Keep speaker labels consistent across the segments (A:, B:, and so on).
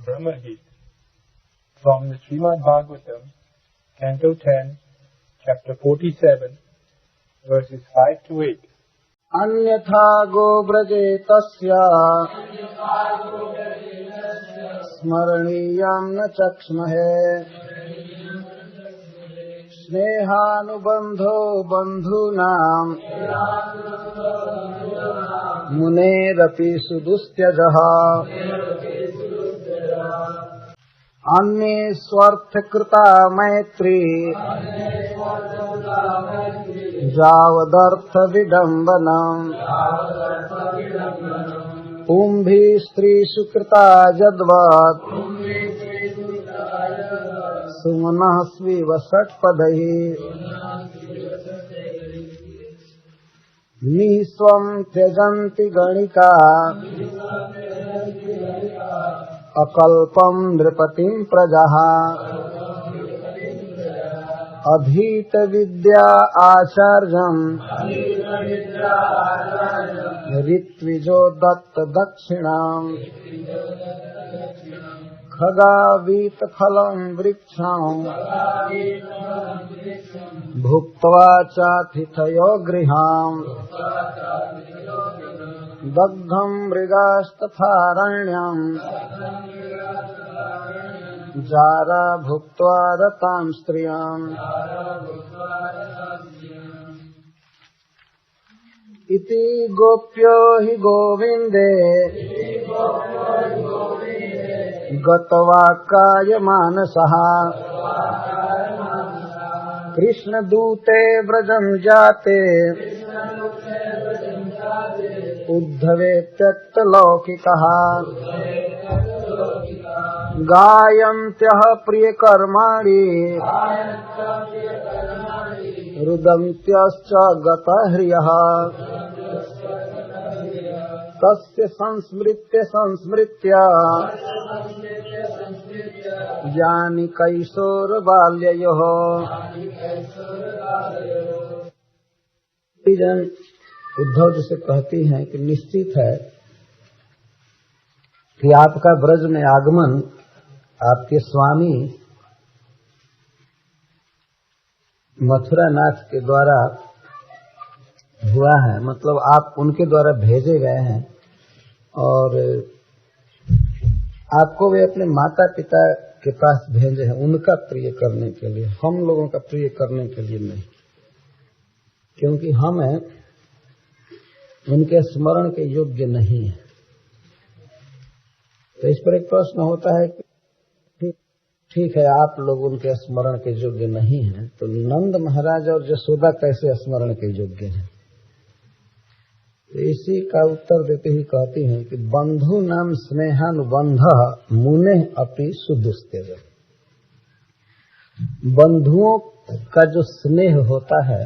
A: Brahma-hit. From the Srimad Bhagavatam, Canto 10, Chapter 47, verses 5 to 8.
B: अन्यथा गोव्रजे तस्या स्मरणीयं न चक्ष्महे स्नेहानुबन्धो बन्धूनां मुनेरपि सुदुस्त्यजः अन्ये स्वार्थकृता मैत्री यावदर्थ विडम्बनम् पुंभी स्त्री सुकृता यद्वत् सुमनः स्वीव षट्पदैः निःस्वं त्यजन्ति गणिका अकल्पं नृपतिं प्रजः अधीत विद्या आचार्यम् ऋत्विजो दत्त दक्षिणाम् खगावीत फलं वृक्षाम् भुक्त्वा चातिथयो गृहाम् दग्धं मृगास्तथारण्यम् जारा भुक्त्वा रतां स्त्रियाम् इति गोप्यो हि गोविन्दे गतवाक्काय मानसः कृष्णदूते व्रजं जाते उद्धवे त्यक्तलौकिकः गायन्त्यः प्रियकर्माणि रुदन्त्यश्च गतह्रियः तस्य संस्मृत्य यानि कैशोरबाल्ययोः। उद्धव जी से कहती हैं कि निश्चित है कि आपका ब्रज में आगमन आपके स्वामी मथुरा नाथ के द्वारा हुआ है, मतलब आप उनके द्वारा भेजे गए हैं और आपको वे अपने माता पिता के पास भेजे हैं उनका प्रिय करने के लिए, हम लोगों का प्रिय करने के लिए नहीं, क्योंकि हम उनके स्मरण के योग्य नहीं है। तो इस पर एक प्रश्न होता है कि ठीक है आप लोग उनके स्मरण के योग्य नहीं हैं, तो नंद महाराज और यशोदा कैसे स्मरण के योग्य हैं? तो इसी का उत्तर देते ही कहती हैं कि बंधु नाम स्नेहानुबंध मुने अपि सुदुस्त्यज। बंधुओं का जो स्नेह होता है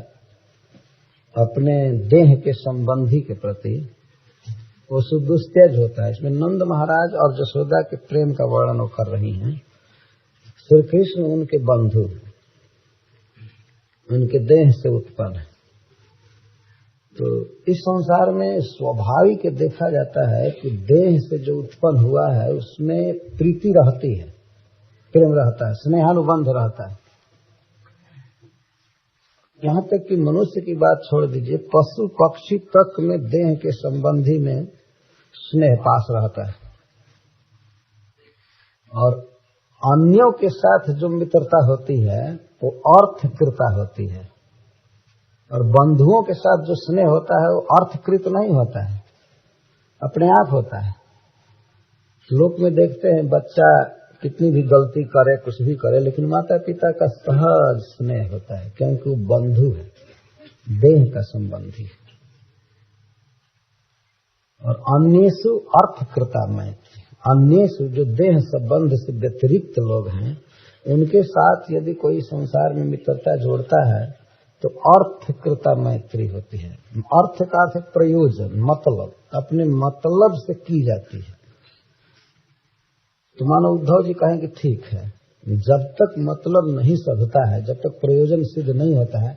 B: अपने देह के संबंधी के प्रति वो सुदुस्त्यज होता है। इसमें नंद महाराज और यशोदा के प्रेम का वर्णन वो कर रही हैं। श्री कृष्ण उनके बंधु, उनके देह से उत्पन्न है। तो इस संसार में स्वाभाविक देखा जाता है कि देह से जो उत्पन्न हुआ है उसमें प्रीति रहती है, प्रेम रहता है, स्नेहानुबंध रहता है। यहाँ तक कि मनुष्य की बात छोड़ दीजिए, पशु पक्षी तक में देह के संबंधी में स्नेह पास रहता है और अन्यों के साथ जो मित्रता होती है वो अर्थकृता होती है और बंधुओं के साथ जो स्नेह होता है वो अर्थकृत नहीं होता है, अपने आप होता है। लोक में देखते हैं बच्चा कितनी भी गलती करे, कुछ भी करे, लेकिन माता पिता का सहज स्नेह होता है क्योंकि वो बंधु है, देह का संबंधी है। और अन्येषु अर्थकृता मैत्री, अन्येषु जो देह संबंध से व्यतिरिक्त लोग हैं उनके साथ यदि कोई संसार में मित्रता जोड़ता है तो अर्थकृता मैत्री होती है। अर्थ का अर्थ प्रयोजन, मतलब, अपने मतलब से की जाती है। तो मानो उद्धव जी कहें कि ठीक है, जब तक मतलब नहीं सधता है, जब तक प्रयोजन सिद्ध नहीं होता है,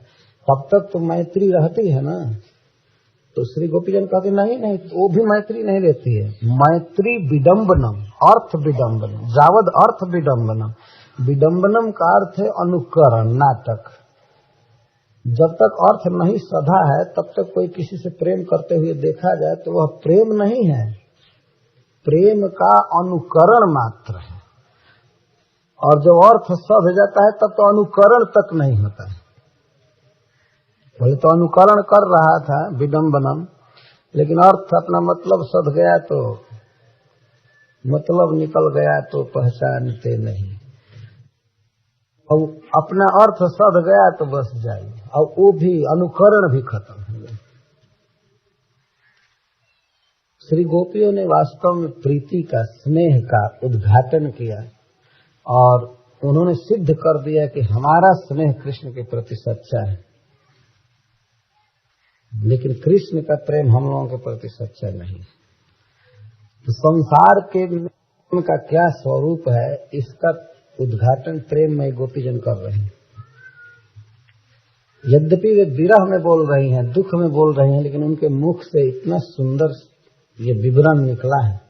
B: तब तक तो मैत्री रहती है ना। तो श्री गोपीजन कहते नहीं नहीं, वो भी मैत्री नहीं रहती है। मैत्री विडम्बनम, अर्थ विडम्बनम, जावद अर्थ विडम्बनम। विडम्बनम का अर्थ है अनुकरण, नाटक। जब तक अर्थ नहीं सधा है तब तक कोई किसी से प्रेम करते हुए देखा जाए तो वह प्रेम नहीं है, प्रेम का अनुकरण मात्र है। और जब अर्थ सध जाता है तब तो अनुकरण तक नहीं होता है। पहले तो अनुकरण कर रहा था विडम्बनम, लेकिन अर्थ अपना मतलब सध गया तो मतलब निकल गया तो पहचानते नहीं। और अपना अर्थ सध गया तो बस जाइए, और वो भी अनुकरण भी खत्म हो गया। श्री गोपियों ने वास्तव में प्रीति का, स्नेह का उद्घाटन किया और उन्होंने सिद्ध कर दिया कि हमारा स्नेह कृष्ण के प्रति सच्चा है, लेकिन कृष्ण का प्रेम हम लोगों के प्रति सच्चा नहीं। तो संसार के प्रेम का क्या स्वरूप है, इसका उद्घाटन प्रेम में गोपीजन कर रहे हैं। यद्यपि वे विरह में बोल रही हैं, दुख में बोल रही हैं, लेकिन उनके मुख से इतना सुंदर ये विवरण निकला है।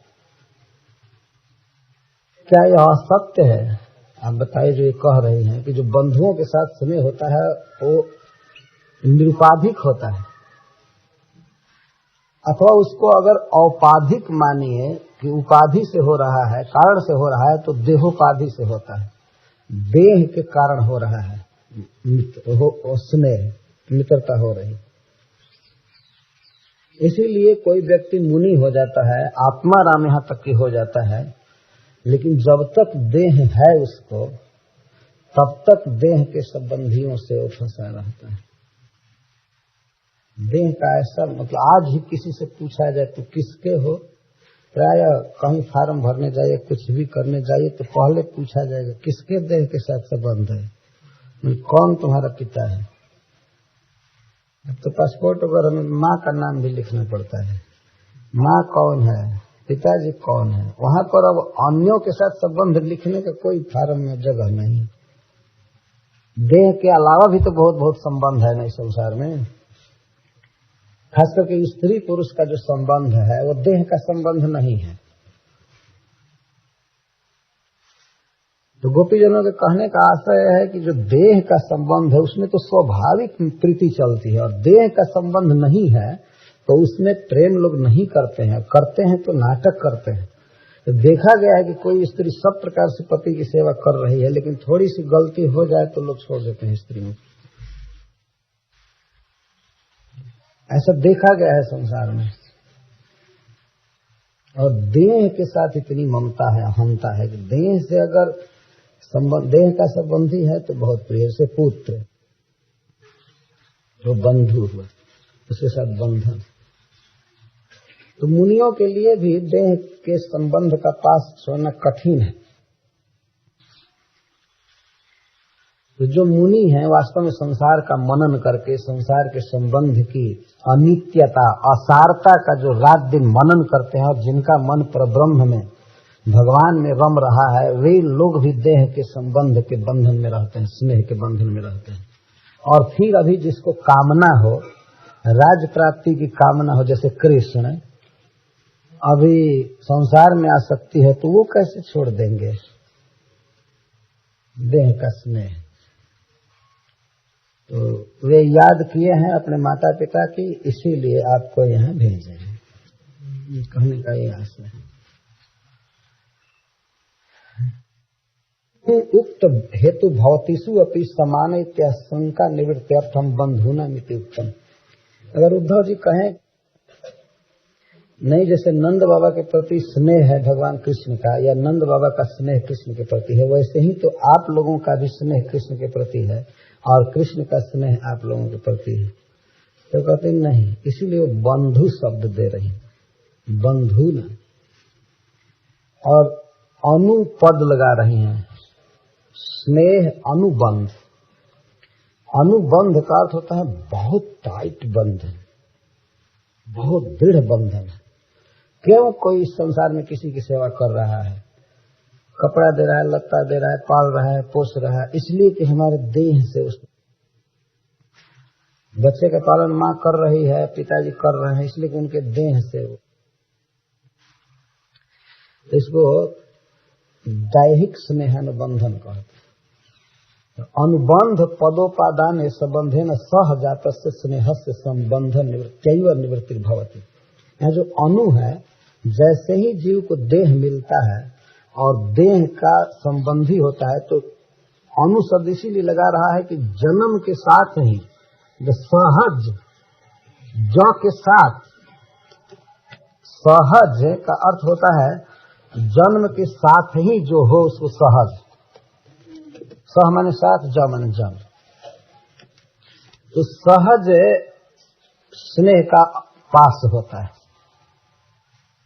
B: क्या यह सत्य है? आप बताइए, जो ये कह रही हैं कि जो बंधुओं के साथ स्नेह होता है वो निरुपाधिक होता है, अथवा उसको अगर औपाधिक मानिए कि उपाधि से हो रहा है, कारण से हो रहा है, तो देहोपाधि से होता है, देह के कारण हो रहा है, स्नेह, मित्रता हो रही। इसीलिए कोई व्यक्ति मुनि हो जाता है, आत्मा राम यहाँ तक की हो जाता है, लेकिन जब तक देह है उसको, तब तक देह के संबंधियों से वो फंसा रहता है। देह का ऐसा मतलब, आज ही किसी से पूछा जाए तो किसके हो, प्राय कहीं फार्म भरने जाइए, कुछ भी करने जाइए तो पहले पूछा जाएगा किसके देह के साथ संबंध है, कौन तुम्हारा पिता है। अब तो पासपोर्ट वगैरह में माँ का नाम भी लिखना पड़ता है, माँ कौन है, पिताजी कौन है। वहां पर अब अन्यों के साथ संबंध लिखने का कोई फार्म में जगह नहीं। देह के अलावा भी तो बहुत बहुत संबंध है ना इस संसार में। खास करके स्त्री पुरुष का जो संबंध है वो देह का संबंध नहीं है। तो गोपीजनों के कहने का आशय है कि जो देह का संबंध है उसमें तो स्वाभाविक प्रीति चलती है, और देह का संबंध नहीं है तो उसमें प्रेम लोग नहीं करते हैं, करते हैं तो नाटक करते हैं। तो देखा गया है कि कोई स्त्री सब प्रकार से पति की सेवा कर रही है, लेकिन थोड़ी सी गलती हो जाए तो लोग छोड़ देते हैं स्त्रियों को। ऐसा देखा गया है संसार में। और देह के साथ इतनी ममता है, अहंता है कि देह से अगर देह का संबंधी है तो बहुत प्रिय से पुत्र, जो बंधु हुआ उसके साथ बंधन। तो मुनियों के लिए भी देह के संबंध का पास छोड़ना कठिन है। तो जो मुनि हैं वास्तव में संसार का मनन करके संसार के संबंध की अनित्यता, असारता का जो रात दिन मनन करते हैं, और जिनका मन परब्रह्म में, भगवान में रम रहा है, वे लोग भी देह के संबंध के बंधन में रहते हैं, स्नेह के बंधन में रहते हैं। और फिर अभी जिसको कामना हो, राज प्राप्ति की कामना हो, जैसे कृष्ण, अभी संसार में आसक्ति है, तो वो कैसे छोड़ देंगे देह का स्नेह। तो वे याद किए हैं अपने माता पिता की, इसीलिए आपको यहाँ भेजे हैं, कहने का ये आशय है। उक्त हेतु भवतीसु अपि समान इत्याशंका निवृत्त्यर्थम बंधुना मिति उत्तम। अगर उद्धव जी कहें नहीं, जैसे नंद बाबा के प्रति स्नेह है भगवान कृष्ण का, या नंद बाबा का स्नेह कृष्ण के प्रति है, वैसे ही तो आप लोगों का भी स्नेह कृष्ण के प्रति है और कृष्ण का स्नेह आप लोगों के प्रति है। तो कहते नहीं, इसीलिए वो बंधु शब्द दे रही, बंधु न, और अनुपद लगा रही हैं, स्नेह अनुबंध। अनुबंध का अर्थ होता है बहुत टाइट बंधन, बहुत दृढ़ बंधन। क्यों कोई इस संसार में किसी की सेवा कर रहा है, कपड़ा दे रहा है, लत्ता दे रहा है, पाल रहा है, पोस रहा है, इसलिए कि हमारे देह से उस बच्चे का पालन माँ कर रही है, पिताजी कर रहे हैं, इसलिए कि उनके देह से इसको दैहिक स्नेहानुबंधन कहते हैं। अनुबंध पदोपादान संबंधेन सह जातस्य स्नेहस्य संबंधन निवृत्ति भवति। यहाँ जो अनु है, जैसे ही जीव को देह मिलता है और देह का संबंधी होता है, तो अनु शब्द इसीलिए लगा रहा है कि जन्म के साथ ही जो सहज ज के साथ, सहज का अर्थ होता है जन्म के साथ ही जो हो उसको सहज, सह माने साथ, ज माने जन्म। तो सहज स्नेह का पास होता है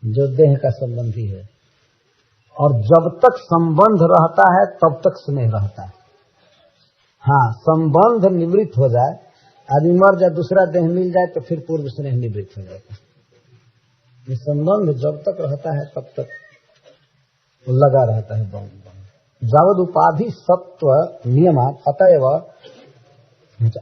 B: जो देह का संबंधी है, और जब तक संबंध रहता है तब तक स्नेह रहता है। हाँ, संबंध निवृत्त हो जाए, आदमी मर जाए, दूसरा देह मिल जाए, तो फिर पूर्व स्नेह निवृत्त हो जाएगा। ये संबंध जब तक रहता है तब तक लगा रहता है। जावद उपाधि सत्व नियमात अतएव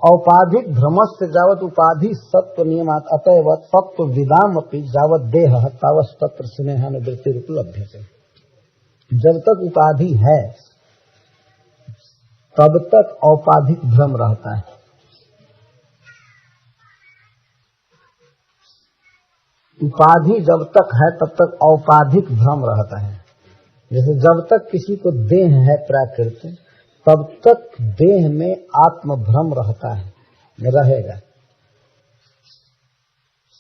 B: औपाधिक भ्रमस्य जावत उपाधि सत्व नियमात अतएव तत्व विदाम अपि जावत देह तावत् तत्र स्नेहानुवृत्ति उपलभ्यते। जब तक उपाधि है तब तक औपाधिक भ्रम रहता है। उपाधि जब तक है तब तक औपाधिक भ्रम रहता है। जैसे जब तक किसी को देह है प्राकृतिक, तब तक देह में आत्म भ्रम रहता है, रहेगा।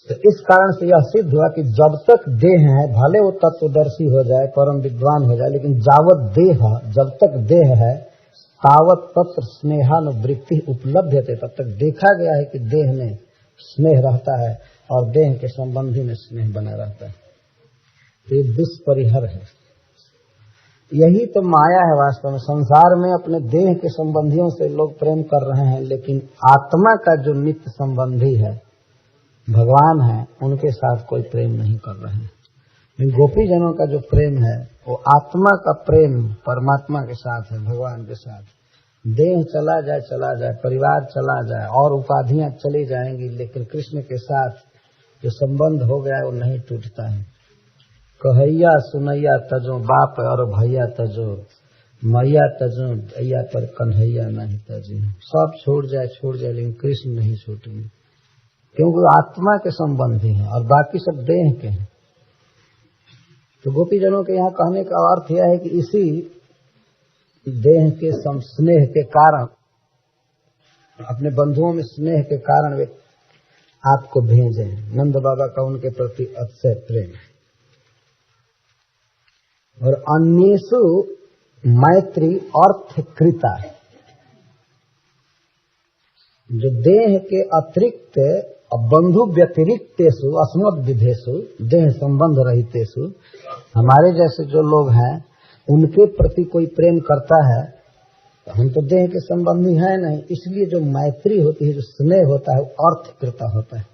B: तो इस कारण से यह सिद्ध हुआ कि जब तक देह है, भले वो तत्वदर्शी हो जाए, परम विद्वान हो जाए, लेकिन जावत देह, जब तक देह है तावत तत्र स्नेहानुवृत्ति उपलब्ध्यते, तब तक देखा गया है कि देह में स्नेह रहता है और देह के संबंधी में स्नेह बना रहता है। तो ये दुष्परिहर है। यही तो माया है वास्तव में। संसार में अपने देह के संबंधियों से लोग प्रेम कर रहे हैं, लेकिन आत्मा का जो नित्य संबंधी है, भगवान है, उनके साथ कोई प्रेम नहीं कर रहे हैं। गोपी जनों का जो प्रेम है वो आत्मा का प्रेम परमात्मा के साथ है, भगवान के साथ। देह चला जाए, परिवार चला जाए और उपाधियां चली जाएंगी, लेकिन कृष्ण के साथ जो संबंध हो गया है वो नहीं टूटता है। कहैया सुनैया तजो बाप और भैया तजो, मैया तजो दैया पर कन्हैया नहीं तजो। सब छोड़ जाए लेकिन कृष्ण नहीं छूटेंगे, क्योंकि आत्मा के संबंधी हैं और बाकी सब देह के हैं। तो गोपी जनों के यहाँ कहने का अर्थ यह है कि इसी देह के स्नेह के कारण, अपने बंधुओं में स्नेह के कारण वे आपको भेजे। नंद बाबा का उनके प्रति अतिशय प्रेम है। और अन्येषु मैत्री अर्थकृता, जो देह के अतिरिक्त बंधु व्यतिरिक्तेषु अस्मद् विधेषु देह संबंध रहितेषु, हमारे जैसे जो लोग हैं उनके प्रति कोई प्रेम करता है, तो हम तो देह के संबंधी हैं नहीं, इसलिए जो मैत्री होती है, जो स्नेह होता है, वो अर्थकृता होता है।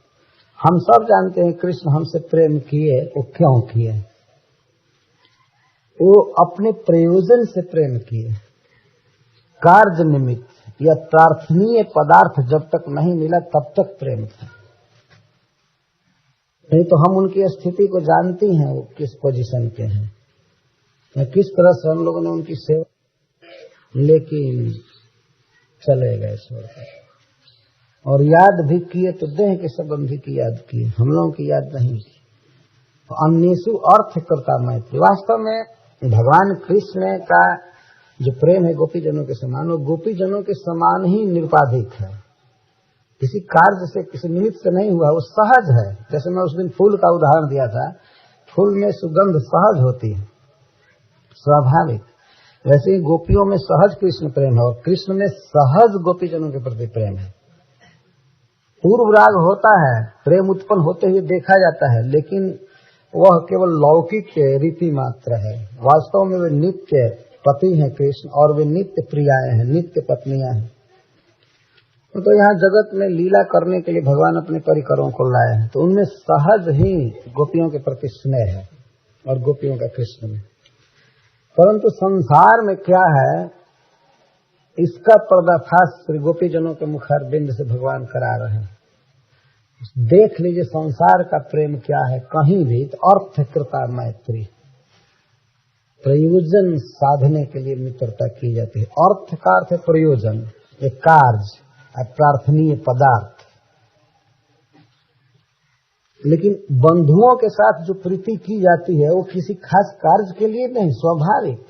B: हम सब जानते हैं कृष्ण हमसे प्रेम किए, वो क्यों किए? वो अपने प्रयोजन से प्रेम किए। कार्य निमित्त या प्रार्थनीय पदार्थ जब तक नहीं मिला तब तक प्रेम था। नहीं तो हम उनकी स्थिति को जानती हैं, वो किस पोजीशन के हैं, किस तरह से हम लोगों ने उनकी सेवा, लेकिन चले गए छोड़कर। और याद भी किए तो देह के संबंधी की याद किए, हम लोगों की याद नहीं की। तो अन्येषु अर्थकृता मैत्री, वास्तव में भगवान कृष्ण का जो प्रेम है गोपी जनों के समान, वो गोपी जनों के समान ही निरुपाधिक है। किसी कार्य से, किसी निमित्त से नहीं हुआ, वो सहज है। जैसे मैं उस दिन फूल का उदाहरण दिया था, फूल में सुगंध सहज होती है, स्वाभाविक। वैसे ही गोपियों में सहज कृष्ण प्रेम है और कृष्ण में सहज गोपी जनों के प्रति प्रेम है। पूर्व राग होता है, प्रेम उत्पन्न होते हुए देखा जाता है, लेकिन वह केवल लौकिक रीति मात्र है। वास्तव में वे नित्य पति हैं कृष्ण, और वे नित्य प्रियाएं हैं, नित्य पत्नियां हैं। तो यहाँ जगत में लीला करने के लिए भगवान अपने परिकरों को लाए हैं, तो उनमें सहज ही गोपियों के प्रति स्नेह है और गोपियों का कृष्ण में। परंतु संसार में क्या है, इसका पर्दाफाश श्री गोपीजनों के मुखारबिंद से भगवान करा रहे हैं। देख लीजिए संसार का प्रेम क्या है, कहीं भी तो अर्थकृता मैत्री, प्रयोजन साधने के लिए मित्रता की जाती है। अर्थ का अर्थ है प्रयोजन, एक कार्य, प्रार्थनीय पदार्थ। लेकिन बंधुओं के साथ जो प्रीति की जाती है वो किसी खास कार्य के लिए नहीं, स्वाभाविक।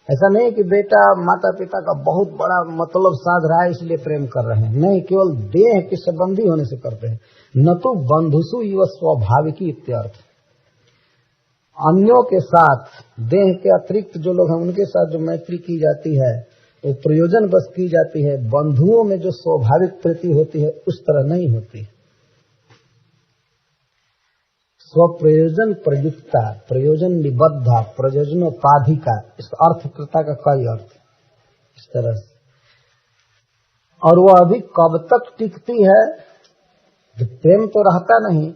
B: ऐसा नहीं कि बेटा माता पिता का बहुत बड़ा मतलब साध रहा है इसलिए प्रेम कर रहे हैं, नहीं, केवल देह के संबंधी होने से करते हैं। न तो बंधुसु इव स्वाभाविकी इत्यर्थ। अन्यों के साथ, देह के अतिरिक्त जो लोग हैं उनके साथ जो मैत्री की जाती है वो प्रयोजन बस की जाती है। बंधुओं में जो स्वाभाविक प्रीति होती है उस तरह नहीं होती। स्वप्रयोजन प्रयुक्ता, प्रयोजन निबद्धा, प्रयोजनोपाधिका, इस अर्थकृता का कई अर्थ इस तरह से। और वह अभी कब तक टिकती है? प्रेम तो रहता नहीं,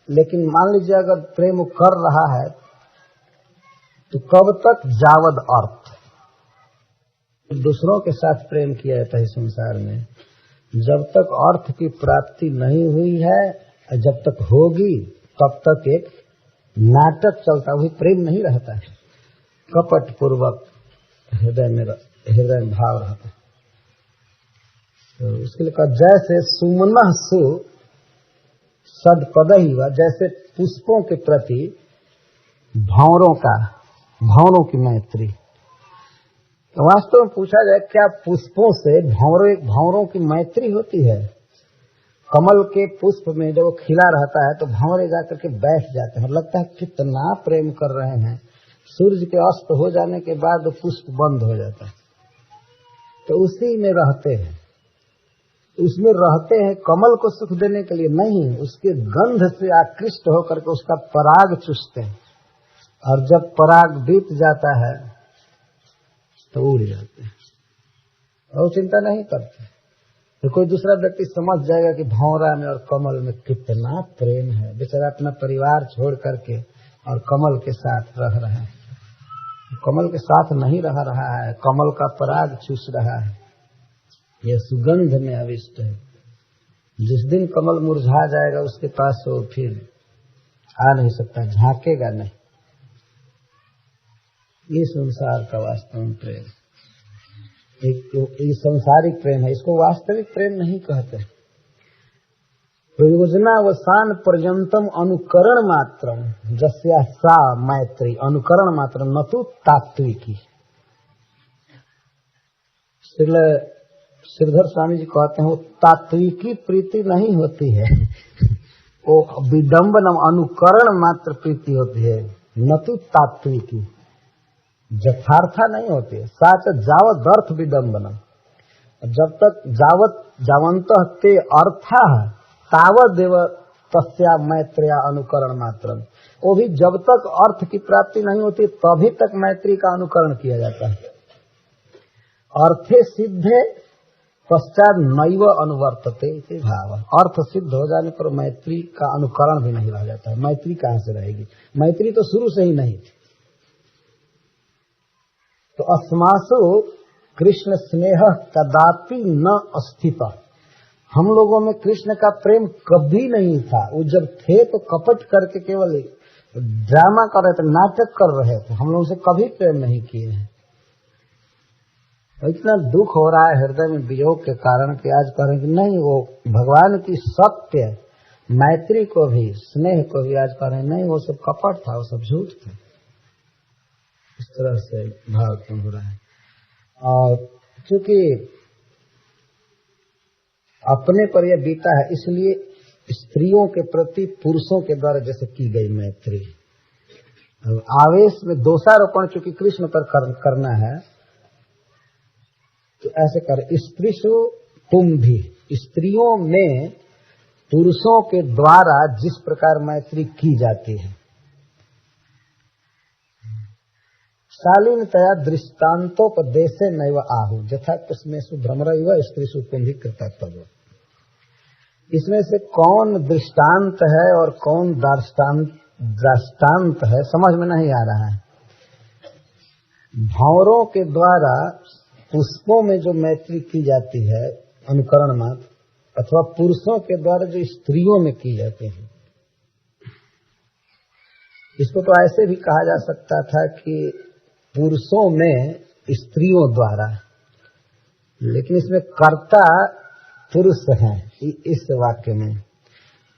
B: लेकिन मान लीजिए अगर प्रेम कर रहा है तो कब तक? जावद अर्थ। दूसरों के साथ प्रेम किया जाता है संसार में, जब तक अर्थ की प्राप्ति नहीं हुई है, जब तक होगी तब तक एक नाटक चलता, वही प्रेम नहीं रहता है। कपट पूर्वक हृदय में भाव रहता है। तो उसके लिए कहा जैसे सुमनः सु सदपदहि वा, जैसे पुष्पों के प्रति भंवरों की मैत्री। तो वास्तव में पूछा जाए क्या पुष्पों से भंवरों की मैत्री होती है? कमल के पुष्प में जब वो खिला रहता है तो भंवरे जाकर के बैठ जाते हैं, लगता है कितना प्रेम कर रहे हैं। सूर्य के अस्त हो जाने के बाद वो पुष्प बंद हो जाता है, तो उसी में रहते हैं। उसमें रहते हैं कमल को सुख देने के लिए नहीं, उसके गंध से आकृष्ट होकर के उसका पराग चूसते हैं। और जब पराग बीत जाता है तो उड़ जाते हैं और चिंता नहीं करते। तो कोई दूसरा व्यक्ति समझ जाएगा कि भंवरा में और कमल में कितना प्रेम है, बेचारा अपना परिवार छोड़ करके और कमल के साथ रह रहा है। कमल के साथ नहीं रह रहा है, कमल का पराग चूस रहा है, यह सुगंध में अविष्ट है। जिस दिन कमल मुरझा जाएगा उसके पास वो फिर आ नहीं सकता, झांकेगा नहीं। ये संसार का वास्तविक प्रेम, एक संसारिक प्रेम है, इसको वास्तविक प्रेम नहीं कहते। प्रयोजनावसान पर्यंतम अनुकरण मात्रम जस्या सा मैत्री, अनुकरण मात्रम न तो तात्विकी। श्रीधर स्वामी जी कहते हैं वो तात्विकी प्रीति नहीं होती है, वो विडंबनम अनुकरण मात्र प्रीति होती है, न तो तात्विकी, यथार्था नहीं होती है। साच जावत अर्थ विडंबनम, जब तक जावंत ते अर्था तावदेव तस्या मैत्रिया अनुकरण मात्रम, वो भी जब तक अर्थ की प्राप्ति नहीं होती तभी तक मैत्री का अनुकरण किया जाता है। अर्थे सिद्धे पश्चात नैव अनुवर्तते इति भाव, अर्थ सिद्ध हो जाने पर मैत्री का अनुकरण भी नहीं रह जाता है। मैत्री कहाँ से रहेगी? मैत्री तो शुरू से ही नहीं थी। तो अस्मासु कृष्ण स्नेह कदापि न अस्थित, हम लोगों में कृष्ण का प्रेम कभी नहीं था। वो जब थे तो कपट करके केवल ड्रामा कर रहे थे, नाटक कर रहे थे, हम लोगों से कभी प्रेम नहीं किए हैं। इतना दुख हो रहा है हृदय में वियोग के कारण कि आज कह रहे हैं कि नहीं, वो भगवान की सत्य मैत्री को भी, स्नेह को भी आज कह रहे हैं नहीं, वो सब कपट था, वो सब झूठ था। इस तरह से भाव क्यों हो रहा है? और क्योंकि अपने पर यह बीता है, इसलिए स्त्रियों के प्रति पुरुषों के द्वारा जैसे की गई मैत्री, आवेश में दोषारोपण चूंकि कृष्ण पर करना है तो ऐसे कर। स्त्रीषु तुम भी, स्त्रियों में पुरुषों के द्वारा जिस प्रकार मैत्री की जाती है, शालीनतया दृष्टान्तोपदेशे नैव आहु यथा कुसुमेषु भ्रमरैव स्त्रीषु कुंभी कृतत्व। इसमें से कौन दृष्टांत है और कौन दृष्टांत है समझ में नहीं आ रहा है। भंवरों के द्वारा पुष्पों में जो मैत्री की जाती है अनुकरण मात्र, अथवा पुरुषों के द्वारा जो स्त्रियों में की जाती है, इसको तो ऐसे भी कहा जा सकता था कि पुरुषों में स्त्रियों द्वारा, लेकिन इसमें कर्ता पुरुष हैं इस वाक्य में,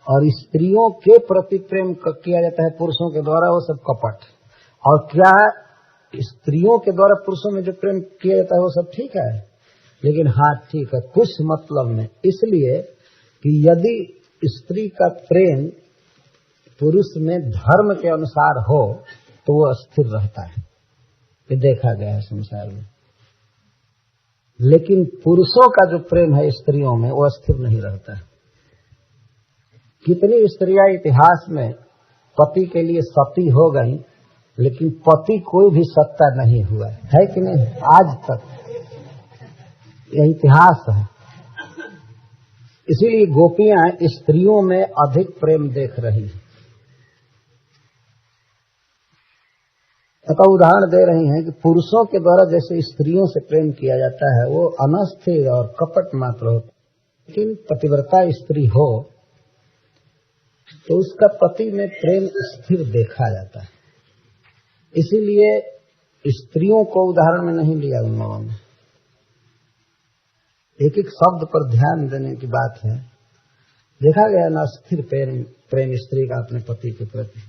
B: और स्त्रियों के प्रति प्रेम किया जाता है पुरुषों के द्वारा, वो सब कपट। और क्या स्त्रियों के द्वारा पुरुषों में जो प्रेम किया जाता है वो सब ठीक है, लेकिन हाँ ठीक है कुछ मतलब में, इसलिए कि यदि स्त्री का प्रेम पुरुष में धर्म के अनुसार हो तो वो अस्थिर रहता है, ये देखा गया है संसार में। लेकिन पुरुषों का जो प्रेम है स्त्रियों में वो अस्थिर नहीं रहता है। कितनी स्त्रियां इतिहास में पति के लिए सती हो गई, लेकिन पति कोई भी सत्ता नहीं हुआ है कि नहीं, आज तक यह इतिहास है। इसीलिए गोपियां स्त्रियों में अधिक प्रेम देख रही हैं। अतः उदाहरण दे रही हैं कि पुरुषों के द्वारा जैसे स्त्रियों से प्रेम किया जाता है वो अनस्थिर और कपट मात्र होता है, लेकिन पतिव्रता स्त्री हो तो उसका पति में प्रेम स्थिर देखा जाता है। इसीलिए स्त्रियों को उदाहरण में नहीं लिया उन लोगों ने। एक एक शब्द पर ध्यान देने की बात है। देखा गया ना स्थिर प्रेम स्त्री का अपने पति के प्रति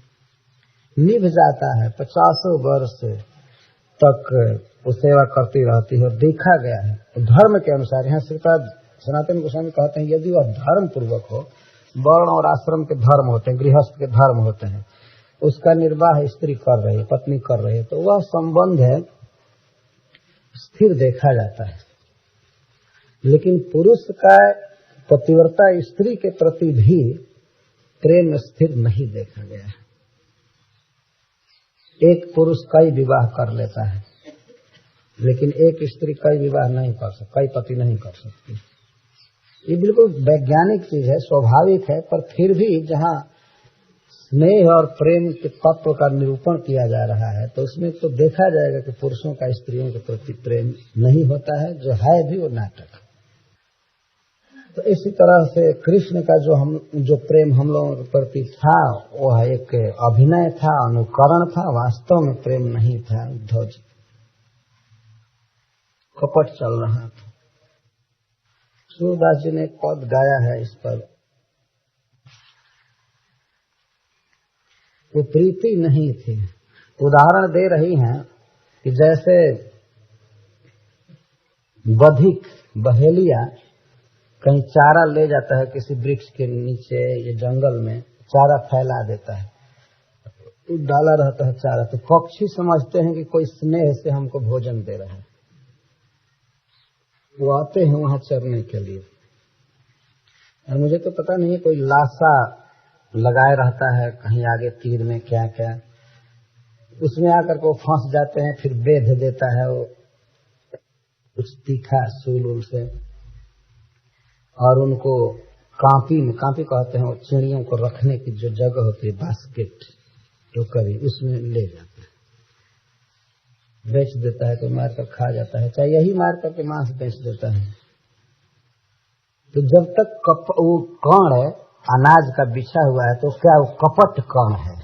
B: निभ जाता है, 50 वर्ष तक वो सेवा करती रहती है। देखा गया है धर्म के अनुसार। यहाँ श्रीपाद सनातन गोस्वामी कहते हैं यदि वह धर्म पूर्वक हो, वर्ण और आश्रम के धर्म होते हैं, गृहस्थ के धर्म होते हैं, उसका निर्वाह स्त्री कर रही है, पत्नी कर रही है, तो वह संबंध है स्थिर देखा जाता है। लेकिन पुरुष का पतिव्रता स्त्री के प्रति भी प्रेम स्थिर नहीं देखा गया है। एक पुरुष कई विवाह कर लेता है, लेकिन एक स्त्री कई विवाह नहीं कर सकती, कई पति नहीं कर सकती। ये बिल्कुल वैज्ञानिक चीज है, स्वाभाविक है, पर फिर भी जहाँ स्नेह और प्रेम के तत्व का निरूपण किया जा रहा है तो उसमें तो देखा जाएगा कि पुरुषों का स्त्रियों के प्रति प्रेम नहीं होता है, जो है भी वो नाटक। तो इसी तरह से कृष्ण का जो प्रेम हम लोगों के प्रति था वह एक अभिनय था, अनुकरण था, वास्तव में प्रेम नहीं था। उद्धव जी कपट चल रहा था। सूरदास जी ने एक पद गाया है इस पर, वो प्रीति नहीं थी। उदाहरण दे रही हैं कि जैसे बधिक बहेलिया कहीं चारा ले जाता है किसी वृक्ष के नीचे या जंगल में, चारा फैला देता है, डाला रहता है चारा, तो पक्षी समझते हैं कि कोई स्नेह से हमको भोजन दे रहा है, वो आते हैं वहां चरने के लिए। और मुझे तो पता नहीं कोई लाशा लगाए रहता है कहीं आगे तीर में क्या क्या, उसमें आकर के वो फंस जाते हैं, फिर बेध देता है वो कुछ तीखा सूल से, और उनको कांपी में, कांपी कहते हैं वो चिड़ियों को रखने की जो जगह होती है, बास्केट टोकरी, उसमें ले जाता है, बेच देता है, तो मार कर खा जाता है, चाहे यही मार करके मांस बेच देता है। तो जब तक वो कण है अनाज का बिछा हुआ है तो क्या वो कपट कण है,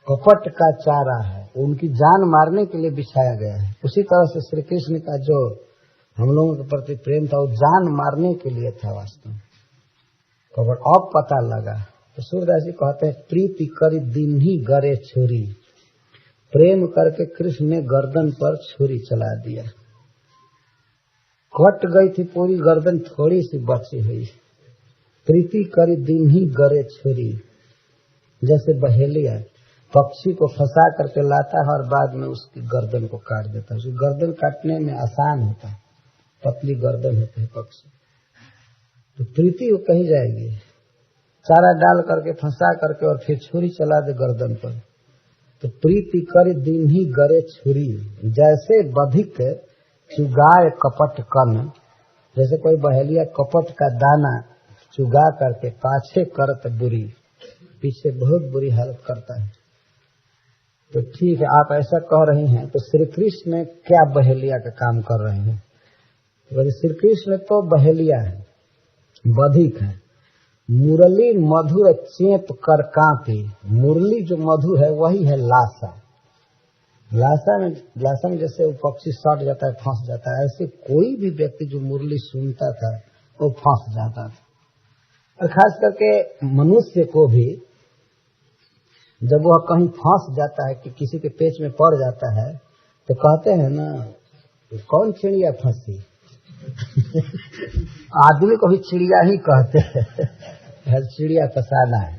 B: कपट का चारा है, उनकी जान मारने के लिए बिछाया गया है। उसी तरह से श्री कृष्ण का जो हम लोगों के प्रति प्रेम था वो जान मारने के लिए था वास्तव में। कपट अब पता लगा तो सूरदास जी कहते हैं प्रीति करी दीन्ही गरे छुरी, प्रेम करके कृष्ण ने गर्दन पर छुरी चला दिया। कट गई थी पूरी गर्दन, थोड़ी सी बची हुई। प्रीति करी दीन्ही गरे छुरी, जैसे बहेलिया पक्षी को फंसा करके लाता है और बाद में उसकी गर्दन को काट देता है। उसकी गर्दन काटने में आसान होता है, पतली गर्दन होती है पक्षी, तो प्रीति वो कहीं जाएगी, चारा डाल करके फंसा करके और फिर छुरी चला दे गर्दन पर। तो प्रीति कर दीन्ही गरे छुरी, जैसे बधिक चुगाए कपट कन, जैसे कोई बहेलिया कपट का दाना चुगा करके पाछे करत बुरी, पीछे बहुत बुरी हालत करता है। तो ठीक है, आप ऐसा कह रही हैं, तो श्री कृष्ण क्या बहेलिया का काम कर रहे हैं? तो श्री कृष्ण तो बहेलिया है, बधिक है। मुरली मधुर चेप कर कांपी, मुरली जो मधुर है वही है लाशा। लाशा में जैसे वो पक्षी सट जाता है, फंस जाता है, ऐसे कोई भी व्यक्ति जो मुरली सुनता था वो फंस जाता था। और खास करके मनुष्य को भी जब वह कहीं फंस जाता है कि किसी के पेच में पड़ जाता है, तो कहते हैं ना, कौन चिड़िया फंसी। आदमी को भी चिड़िया ही कहते हैं, चिड़िया फंसाना है।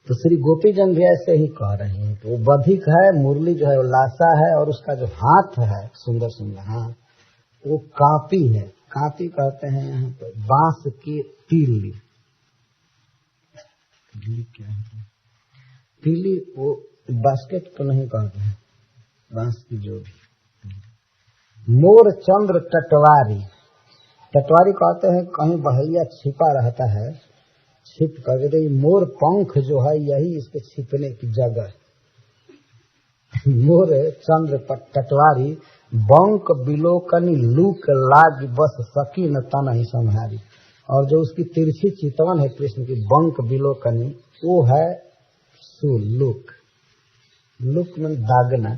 B: तो श्री गोपी जन भी ऐसे ही कह रहे हैं। तो वो बधिक है, मुरली जो है वो लाशा है, और उसका जो हाथ है सुंदर सुंदर हाथ, वो कांपी है। कांपी कहते हैं यहाँ पर बांस की तीली। क्या है तीली? वो बास्केट तो नहीं कहते हैं, बांस की जो भी। मोर चंद्र टटवारी, टटवारी कहते हैं कहीं बहैया छिपा रहता है, छिप कर। मोर पंख जो है यही इसके छिपने की जगह। मोर चंद्र टटवारी, बंक बिलोकनी लूक लाग बस सकी न तन ही संहारी। और जो उसकी तिरछी चितवन है कृष्ण की, बंक बिलोकनी, वो है सुलूक। लुक में दागना।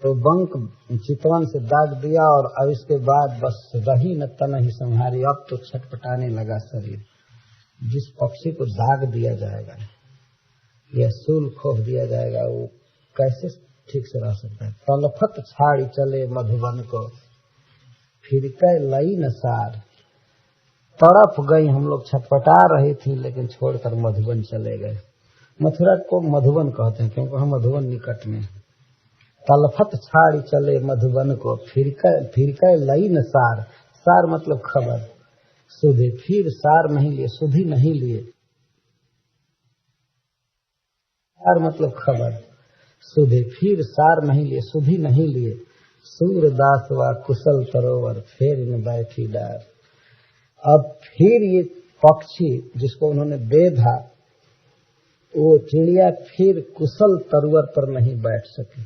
B: तो बंक चितवन से दाग दिया, और अब इसके बाद बस रही न तन ही संहारी। अब तो छटपटाने लगा शरीर। जिस पक्षी को दाग दिया जाएगा या सूल खोप दिया जाएगा, वो कैसे ठीक से रह सकता है। तलफत छाड़ी चले मधुबन को, फिर कै लई न सार। तड़प गई, हम लोग छटपटा रही थी, लेकिन छोड़कर मधुबन चले गए। मथुरा को मधुबन कहते हैं क्योंकि हम मधुबन निकट में। तलफत छाड़ी चले मधुबन को, फिर कै लई न सार। सार मतलब खबर, सुधि। फिर सार नहीं लिए, सुधि नहीं लिए। सार मतलब खबर, सुधि। फिर सार नहीं लिए, सुधि नहीं लिए। सूरदास वा कुशल तरोवर, फेर न बैठी डार। अब फिर ये पक्षी जिसको उन्होंने बेधा, वो चिड़िया फिर कुशल तरुवर पर नहीं बैठ सकी।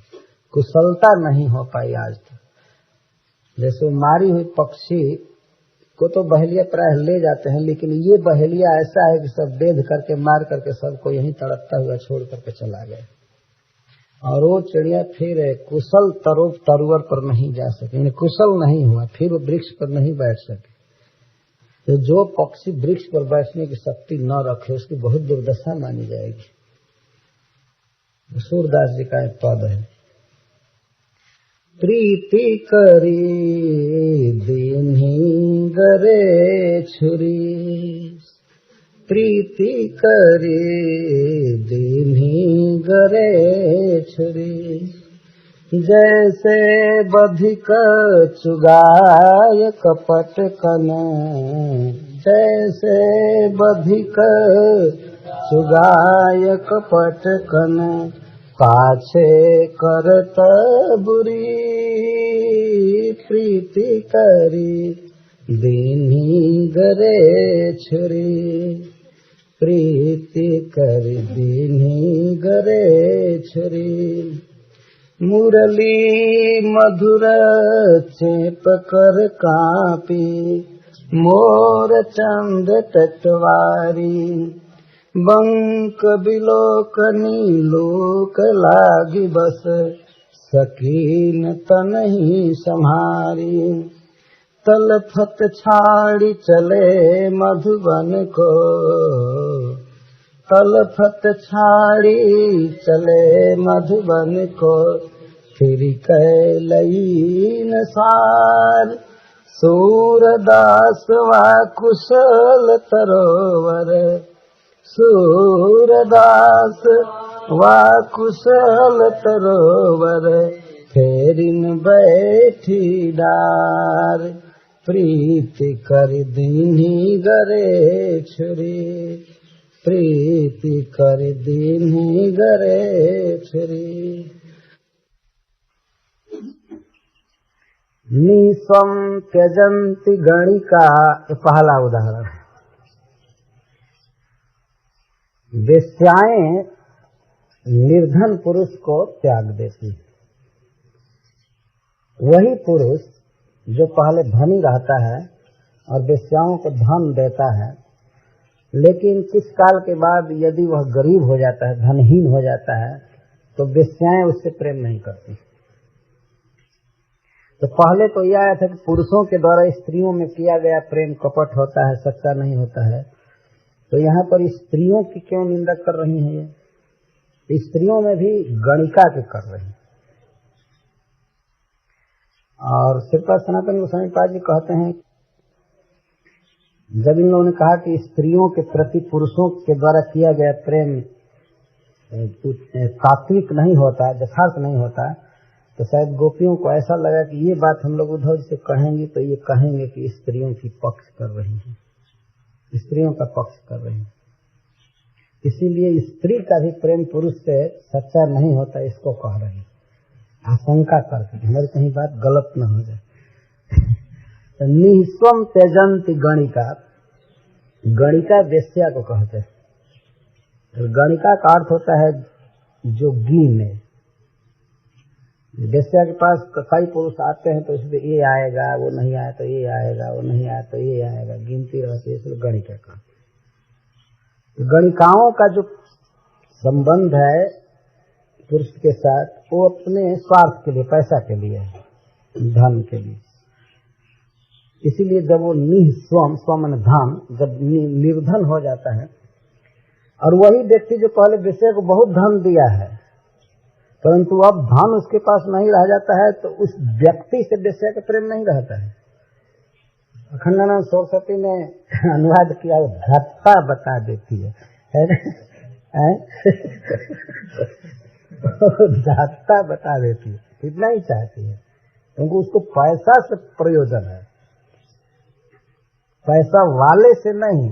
B: कुशलता नहीं हो पाई आज तक। जैसे मारी हुई पक्षी को तो बहेलिया प्राय ले जाते हैं, लेकिन ये बहेलिया ऐसा है कि सब बेध करके मार करके सबको यहीं तड़पता हुआ छोड़ करके चला गया। और वो चिड़िया फिर कुशल तरुवर पर नहीं जा सके, कुशल नहीं हुआ, फिर वो वृक्ष पर नहीं बैठ सके। तो जो पक्षी वृक्ष पर बैठने की शक्ति न रखे उसकी बहुत दुर्दशा मानी जाएगी। सूरदास जी का एक पद है, प्रीति करी दीन्ही गरे छुरी। प्रीति करी दीन्ही गरे छुरी। जैसे बधिक चुगाय कपट कन। जैसे बधिक चुगाय कपट कन। पाछे करत बुरी। प्रीति करी दीन्ही गरे छुरी। प्रीति करी दीन्ही गरे छुरी। मुरली मधुर चेप कर कांपी। मोर चंद टटवारी। बंक बिलोकनी लोक लागी बस। सकीन तनहि संहारी। तलफत छाड़ी चले मधुबन को। तलफत छाड़ी चले मधुबन को। फिर कै लई न सार। सूरदास वा कुशल तरोवर। सूरदास वा कुशल तरोवर। फेरिन बैठी डार। प्रीति कर दीन्ही गरे छुरी। प्रीति कर दीन्ही गरे छुरी। निस्वं त्यजन्ति गणिका, पहला उदाहरण। वेश्याएं निर्धन पुरुष को त्याग देती है। वही पुरुष जो पहले धनी रहता है और वेश्याओं को धन देता है, लेकिन कुछ काल के बाद यदि वह गरीब हो जाता है, धनहीन हो जाता है, तो वेश्याएं उससे प्रेम नहीं करती। तो पहले तो यह आया था कि पुरुषों के द्वारा स्त्रियों में किया गया प्रेम कपट होता है, सच्चा नहीं होता है। तो यहाँ पर स्त्रियों की क्यों निंदा कर रही हैं? ये स्त्रियों में भी गणिका के कर रही हैं। और श्रीपाद सनातन गोस्वामी पाद जी कहते हैं, जब इन लोगों ने कहा कि स्त्रियों के प्रति पुरुषों के द्वारा किया गया प्रेम तात्विक नहीं होता, यथार्थ नहीं होता, तो शायद गोपियों को ऐसा लगा कि ये बात हम लोग उद्धव से कहेंगे तो ये कहेंगे कि स्त्रियों की पक्ष कर रही हैं, स्त्रियों का पक्ष कर रही हैं। इसीलिए स्त्री का भी प्रेम पुरुष से सच्चा नहीं होता, इसको कह रही है, आशंका करके हमारी कहीं बात गलत न हो जाए। तो निःस्वम त्यजंती गणिका, गणिका वेश्या को कहते हैं। गणिका का अर्थ होता है जो गिने। वेश्या के पास कई पुरुष आते हैं तो इसलिए ये आएगा, वो नहीं आया तो ये आएगा, वो नहीं आया तो ये आएगा, गिनती रहती है, इसलिए गणिका का। गणिकाओं का जो संबंध है पुरुष के साथ, वो अपने स्वार्थ के लिए, पैसा के लिए, धन के लिए। इसीलिए जब वो निःस्वम, स्वम धन, जब निर्धन हो जाता है, और वही व्यक्ति जो पहले वेश्या को बहुत धन दिया है, परंतु अब धन उसके पास नहीं रह जाता है, तो उस व्यक्ति से वेश्या का प्रेम नहीं रहता है। अखंडानंद सरस्वती ने अनुवाद किया, धत्ता बता देती है धत्ता बता देती है, इतना ही चाहती है, क्योंकि उसको पैसा से प्रयोजन है, पैसा वाले से नहीं।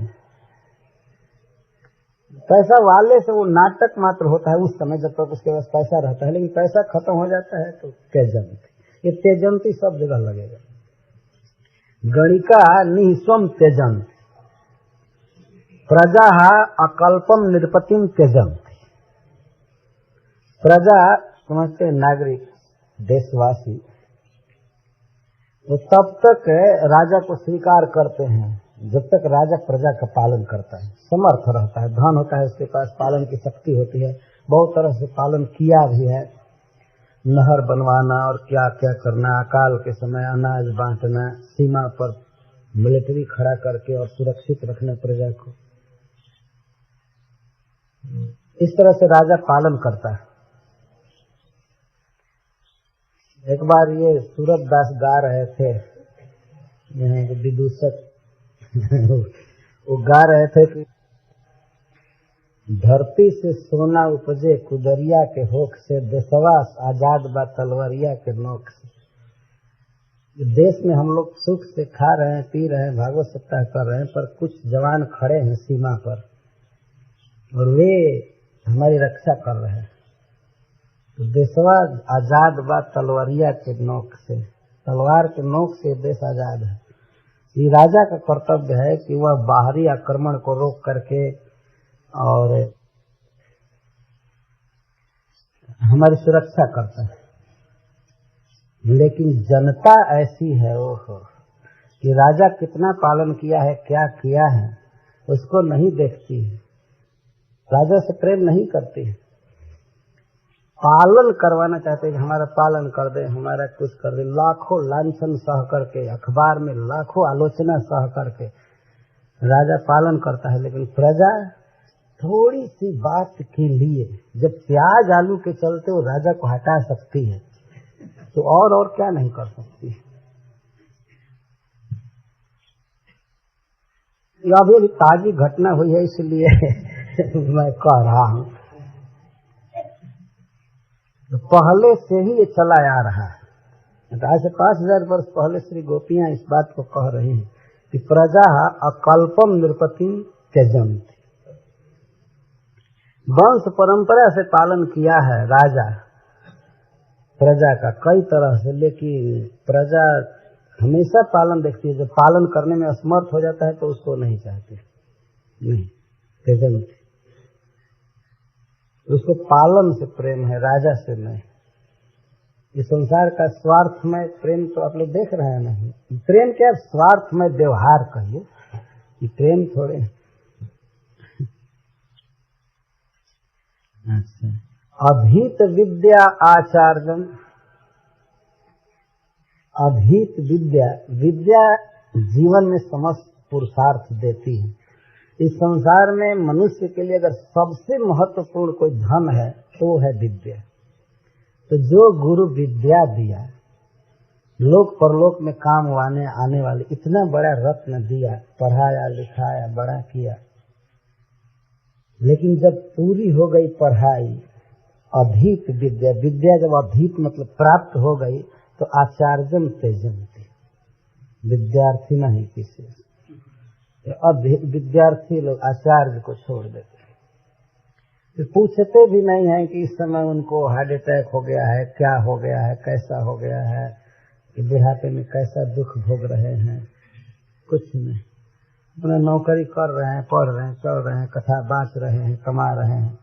B: पैसा वाले से वो नाटक मात्र होता है उस समय, जब तक उसके पास पैसा रहता है, लेकिन पैसा खत्म हो जाता है तो त्यजंती, ये त्यजंती सब जगह लगेगा। गणिका निःस्वम त्यजंती, प्रजा अकल्पम निरपतिम त्यजंती। प्रजा समझते नागरिक, देशवासी, तो तब तक राजा को स्वीकार करते हैं जब तक राजा प्रजा का पालन करता है, समर्थ रहता है, धन होता है उसके पास, पालन की शक्ति होती है, बहुत तरह से पालन किया भी है, नहर बनवाना और क्या क्या करना, अकाल के समय अनाज बांटना, सीमा पर मिलिट्री खड़ा करके और सुरक्षित रखना प्रजा को, इस तरह से राजा पालन करता है। एक बार ये सूरतदास गा रहे थे, यहाँ के विदूषक वो गा रहे थे कि धरती से सोना उपजे कुदरिया के होख से, देशवा आजाद बा तलवरिया के नोक से। देश में हम लोग सुख से खा रहे हैं, पी रहे हैं, भागवत सप्ताह कर रहे हैं, पर कुछ जवान खड़े हैं सीमा पर और वे हमारी रक्षा कर रहे हैं। तो देशवा आजाद बा तलवरिया के नोक से, तलवार के नोक से देश आजाद है। ये राजा का कर्तव्य है कि वह बाहरी आक्रमण को रोक करके और हमारी सुरक्षा करता है। लेकिन जनता ऐसी है ओहो कि राजा कितना पालन किया है, क्या किया है, उसको नहीं देखती है, राजा से प्रेम नहीं करती है, पालन करवाना चाहते हैं कि हमारा पालन कर दे, हमारा कुछ कर दे, लाखों लांछन सह करके, अखबार में लाखों आलोचना सह करके राजा पालन करता है। लेकिन प्रजा थोड़ी सी बात के लिए, जब प्याज आलू के चलते वो राजा को हटा सकती है, तो और क्या नहीं कर सकती है। अभी ताजी घटना हुई है इसलिए मैं कह रहा हूँ। तो पहले से ही ये चला आ रहा है। आज से 5000 वर्ष पहले श्री गोपियां इस बात को कह रही हैं कि प्रजा अकल्पम निरपतिम त्यजंती। वंश परंपरा से पालन किया है राजा प्रजा का कई तरह से, लेकिन प्रजा हमेशा पालन देखती है। जब पालन करने में असमर्थ हो जाता है तो उसको नहीं चाहती, नहीं त्यजंती। उसको पालन से प्रेम है, राजा से नहीं। इस संसार का स्वार्थमय प्रेम तो आप लोग देख रहे हैं नहीं। प्रेम क्या, स्वार्थमय व्यवहार कहिए, कि प्रेम थोड़े। अच्छा, अधीत विद्या आचार्यम। अधीत विद्या, विद्या जीवन में समस्त पुरुषार्थ देती है। इस संसार में मनुष्य के लिए अगर सबसे महत्वपूर्ण कोई धन है तो वो है विद्या। तो जो गुरु विद्या दिया, लोक परलोक में काम आने वाले इतना बड़ा रत्न दिया, पढ़ाया लिखाया बड़ा किया, लेकिन जब पूरी हो गई पढ़ाई, अधीत विद्या, विद्या जब अधीत मतलब प्राप्त हो गई, तो आचार्यम त्यजन्ति, विद्यार्थी नहीं किसी। विद्यार्थी लोग आचार्य को छोड़ देते हैं, तो पूछते भी नहीं है कि इस समय उनको हार्ट अटैक हो गया है, क्या हो गया है, कैसा हो गया है, कि बुढ़ापे में कैसा दुख भोग रहे हैं, कुछ नहीं। अपना नौकरी कर रहे हैं, पढ़ रहे हैं, चल रहे हैं, कथा बांच रहे हैं, कमा रहे हैं,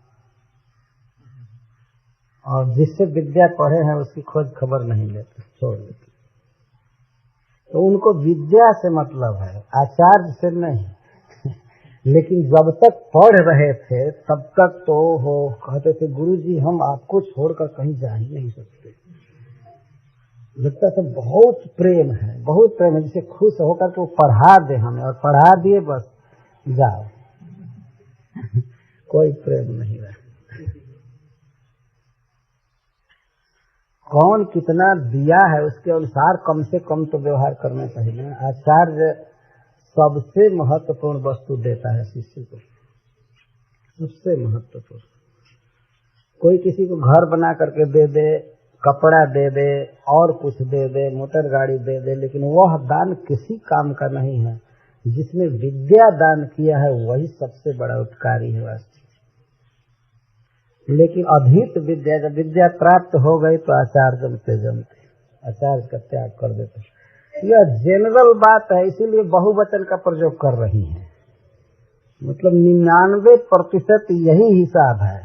B: और जिससे विद्या पढ़े हैं उसकी खोज खबर नहीं लेते, छोड़ देते। तो उनको विद्या से मतलब है, आचार्य से नहीं। लेकिन जब तक पढ़ रहे थे तब तक तो हो कहते थे, गुरुजी हम आपको छोड़कर कहीं जा ही नहीं सकते। लगता था बहुत प्रेम है, बहुत प्रेम है, जिसे खुश होकर के वो पढ़ा दे हमें, और पढ़ा दिए बस जाओ। कोई प्रेम नहीं रहा। कौन कितना दिया है उसके अनुसार कम से कम तो व्यवहार करना चाहिए। आचार्य सबसे महत्वपूर्ण वस्तु देता है शिष्य को, सबसे महत्वपूर्ण। कोई किसी को घर बना करके दे दे, कपड़ा दे दे, और कुछ दे दे, मोटर गाड़ी दे दे, लेकिन वह दान किसी काम का नहीं है। जिसने विद्या दान किया है वही सबसे बड़ा उपकारी है वास्तव। लेकिन अधीत विद्या, जब विद्या प्राप्त हो गई तो आचार्य त्यजन्ति, आचार्य का त्याग कर देते। यह जनरल बात है, इसीलिए बहुवचन का प्रयोग कर रही है। मतलब 99% यही हिसाब है,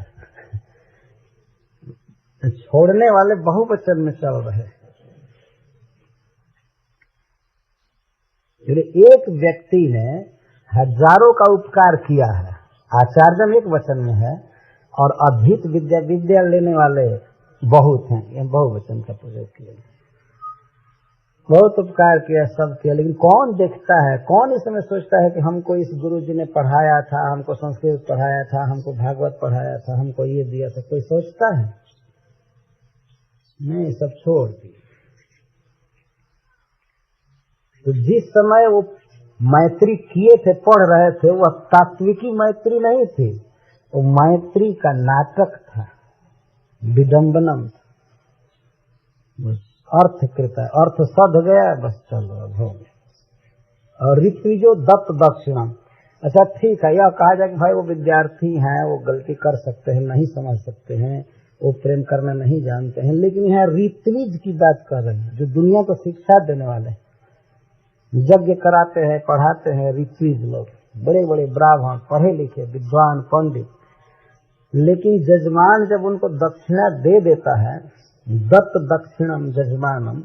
B: छोड़ने वाले बहुवचन में चल रहे। एक व्यक्ति ने हजारों का उपकार किया है, आचार्य एक वचन में है, और अधीत विद्या, विद्या लेने वाले बहुत हैं, ये बहुवचन का प्रयोग किया। बहुत उपकार किया, सब किया, लेकिन कौन देखता है, कौन इस समय सोचता है कि हमको इस गुरु जी ने पढ़ाया था, हमको संस्कृत पढ़ाया था, हमको भागवत पढ़ाया था, हमको ये दिया था, कोई सोचता है? नहीं, सब छोड़ दिए। तो जिस समय वो मैत्री किए थे, पढ़ रहे थे, वह तात्विकी मैत्री नहीं थी, वो मैत्री का नाटक था, विडम्बनम था, अर्थकृत है, अर्थ सध गया, बस चलो हो गया। और ऋत्विजो दत्त दक्षिणम। अच्छा ठीक है, यह कहा जाए कि भाई वो विद्यार्थी हैं, वो गलती कर सकते हैं, नहीं समझ सकते हैं, वो प्रेम करना नहीं जानते हैं, लेकिन यहाँ ऋत्विज की बात कर रहे हैं, जो दुनिया को शिक्षा देने वाले, यज्ञ कराते हैं, पढ़ाते हैं, ऋत्विज लोग, बड़े बड़े ब्राह्मण, पढ़े लिखे, विद्वान, पंडित। लेकिन जजमान जब उनको दक्षिणा दे देता है, दत्त दक्षिणम जजमानम,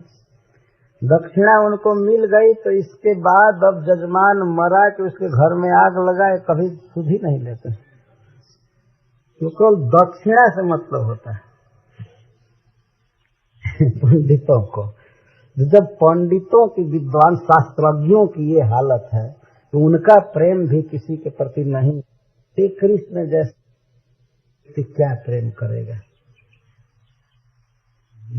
B: दक्षिणा उनको मिल गई, तो इसके बाद अब जजमान मरा कि उसके घर में आग लगाए, कभी सुध ही नहीं लेते, क्योंकि दक्षिणा से मतलब होता है पंडितों को। जब पंडितों की, विद्वान शास्त्रज्ञों की ये हालत है, तो उनका प्रेम भी किसी के प्रति नहीं। श्री कृष्ण जैसे क्या प्रेम करेगा?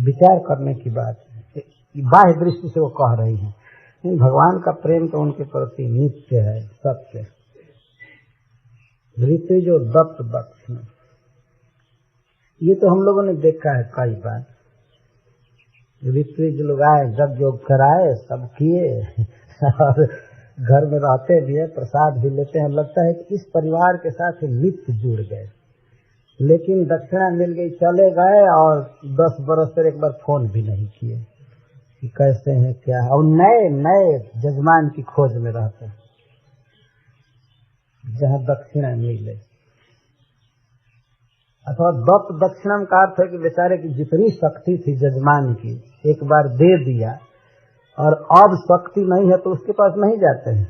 B: विचार करने की बात है, बाह्य दृष्टि से वो कह रही हैं, लेकिन भगवान का प्रेम तो उनके प्रति नित्य है, सत्य। ऋत्विजो दत्त दक्षिण, ये तो हम लोगों ने देखा है कई बार। ऋत्विज लोग आए, जग योग कराए, सब किए, और घर में रहते भी है, प्रसाद भी लेते हैं, लगता है कि इस परिवार के साथ नित्य जुड़ गए। लेकिन दक्षिणा मिल गई, चले गए, और 10 बरस से एक बार फोन भी नहीं किए कि कैसे हैं, क्या है, और नए नए जजमान की खोज में रहते हैं जहाँ दक्षिणा मिले। अथवा दत्त दक्षिणम का अर्थ है कि बेचारे की जितनी शक्ति थी जजमान की एक बार दे दिया और अब शक्ति नहीं है तो उसके पास नहीं जाते हैं।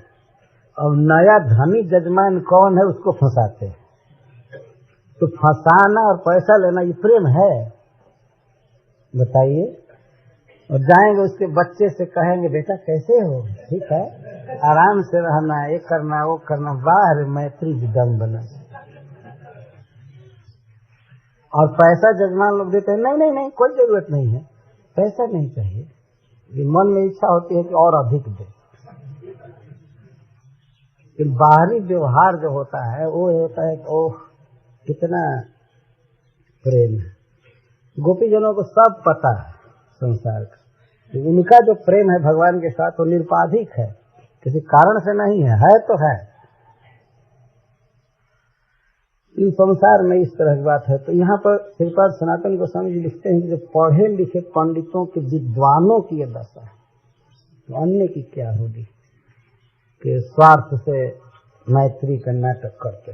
B: अब नया धनी जजमान कौन है उसको फंसाते हैं। तो फंसाना और पैसा लेना ये प्रेम है? बताइए। और जाएंगे उसके बच्चे से कहेंगे बेटा कैसे हो, ठीक है, आराम से रहना, ये करना वो करना, बाहर मैत्री विडम्बना। और पैसा जजमान लोग देते हैं, नहीं नहीं नहीं कोई जरूरत नहीं है, पैसा नहीं चाहिए। ये मन में इच्छा होती है कि और अधिक दे। कि बाहरी व्यवहार जो होता है वो होता है कि ओह कितना प्रेम है। गोपीजनों को सब पता है संसार का, तो उनका जो प्रेम है भगवान के साथ वो निरुपाधिक है, किसी कारण से नहीं है तो है। इस संसार में इस तरह की बात है। तो यहाँ पर श्रीपाद सनातन गोस्वामी जी लिखते हैं कि जो पढ़े लिखे पंडितों के विद्वानों की ये दशा है, तो अन्य की क्या होगी कि स्वार्थ से मैत्री का नाटक करते।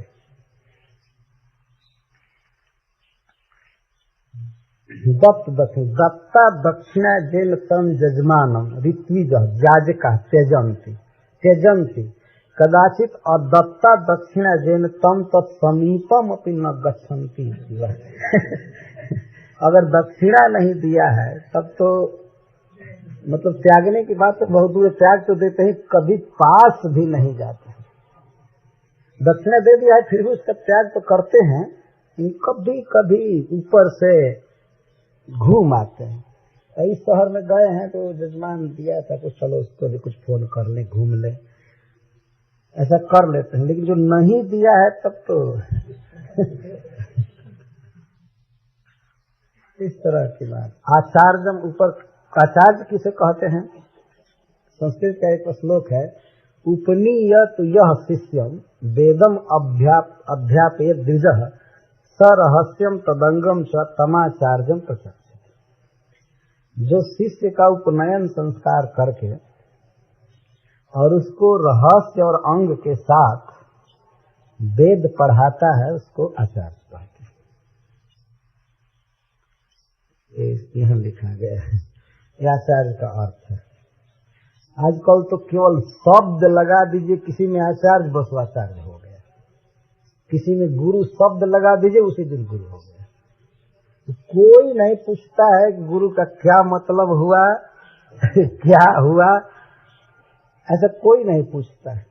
B: दत्ता दक्षिणा जेल तम जजमानम ऋत्विज याजका त्यजंती कदाचित अदत्ता दक्षिणा जेन तम तत्समीपम अपनी न गच्छन्ति। अगर दक्षिणा नहीं दिया है तब तो मतलब त्यागने की बात तो बहुत दूर, त्याग तो देते ही कभी पास भी नहीं जाते। दक्षिणा दे दिया है फिर भी उसका त्याग तो करते हैं, कभी कभी ऊपर से घूम आते हैं। इस शहर में गए हैं तो जजमान दिया था कुछ, चलो उसको भी कुछ फोन कर ले, घूम ले, ऐसा कर लेते हैं। लेकिन जो नहीं दिया है तब तो इस तरह की बात। आचार्यम ऊपर, आचार्य किसे कहते हैं? संस्कृत का एक श्लोक है, उपनीयत यह शिष्यम वेदम अध्यापयेत् द्विजः सरहस्यम तदंगम च तमाचार्यम प्रचक्षते। जो शिष्य का उपनयन संस्कार करके और उसको रहस्य और अंग के साथ वेद पढ़ाता है उसको आचार्य कहते हैं। यहाँ लिखा गया है, यह आचार्य का अर्थ है। आजकल तो केवल शब्द लगा दीजिए, किसी में आचार्य बस आचार्य हो गया, किसी में गुरु शब्द लगा दीजिए उसी दिन गुरु हो गया। तो कोई नहीं पूछता है कि गुरु का क्या मतलब हुआ क्या हुआ, ऐसा कोई नहीं पूछता है।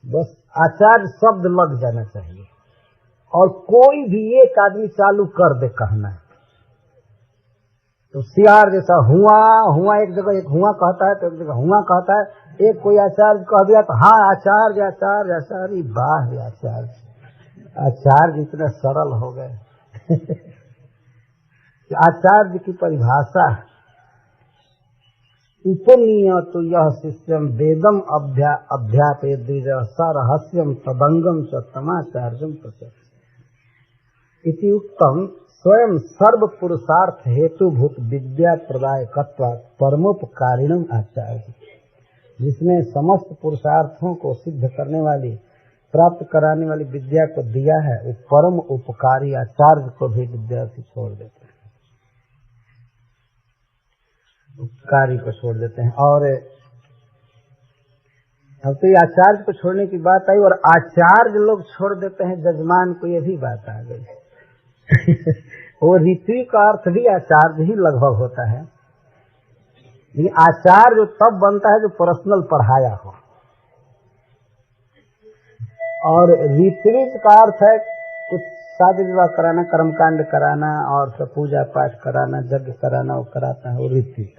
B: बस आचार्य शब्द लग जाना चाहिए। और कोई भी एक आदमी चालू कर दे कहना है तो सियार जैसा हुआ हुआ, एक जगह एक हुआ कहता है तो एक जगह हुआ कहता है। एक कोई आचार्य कह दिया तो हाँ आचार्य आचार्य आचार्य, वाह आचार्य, आचार्य इतने सरल हो गए। आचार्य की परिभाषा उपनीयत तो यह शिष्यम वेदम अध्यापयेत् द्विजः सरहस्यम तदंगम च तमाचार्यम प्रचक्षते इति उक्तम। स्वयं सर्व पुरुषार्थ हेतुभूत विद्या प्रदायकत्वात् परमोपकारिणम आचार्य, जिसने समस्त पुरुषार्थों को सिद्ध करने वाली, प्राप्त कराने वाली विद्या को दिया है, वो परम उपकारी आचार्य को भी विद्यार्थी छोड़ देते हैं, उपकारी को छोड़ देते हैं। और अब तो ये आचार्य को छोड़ने की बात आई और आचार्य लोग छोड़ देते हैं जजमान को, ये भी बात आ गई। वो रीति का अर्थ भी आचार्य ही लगभग होता है। ये आचार्य तब बनता है जो पर्सनल पढ़ाया हो। और रीतिज का अर्थ है कुछ शादी विवाह कराना, कर्मकांड कराना और सब पूजा पाठ कराना, यज्ञ कराना, वो कराता है वो रीति।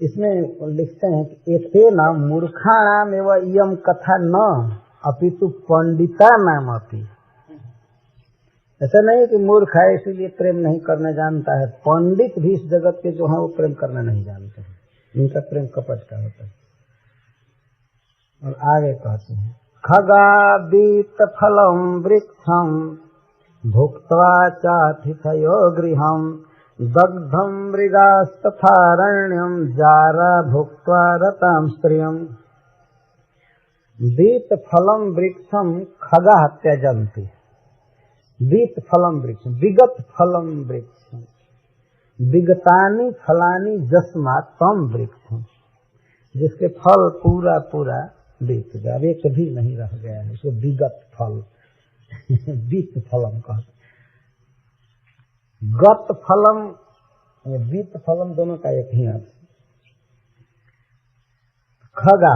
B: इसमें लिखते हैं कि एतेन मूर्खाणाम एवं इयम कथा न अपितु पंडिता नाम अपि। ऐसा नहीं कि मूर्ख है इसीलिए प्रेम नहीं करना जानता है, पंडित भी इस जगत के जो है वो प्रेम करना नहीं जानते हैं, इनका प्रेम कपट का होता है। और आगे कहते हैं खगादीत फलम वृक्षम भुक्त्वा चातिथयो गृहम दग्धम मृगास्तथारण्यम जारा भुक्त्वा रताम स्त्रियम। वीत फलम वृक्षम खगा त्यजंती। वीत फलम वृक्षम, विगत फलम वृक्षम, विगतानि फलानि जस्मा तम वृक्षम, जिसके फल पूरा पूरा बीत गया, एक भी नहीं रह गया है, उसको विगत फल वीत फलम कहते। गत फलम, वीत फलम दोनों का एक ही अर्थ। खगा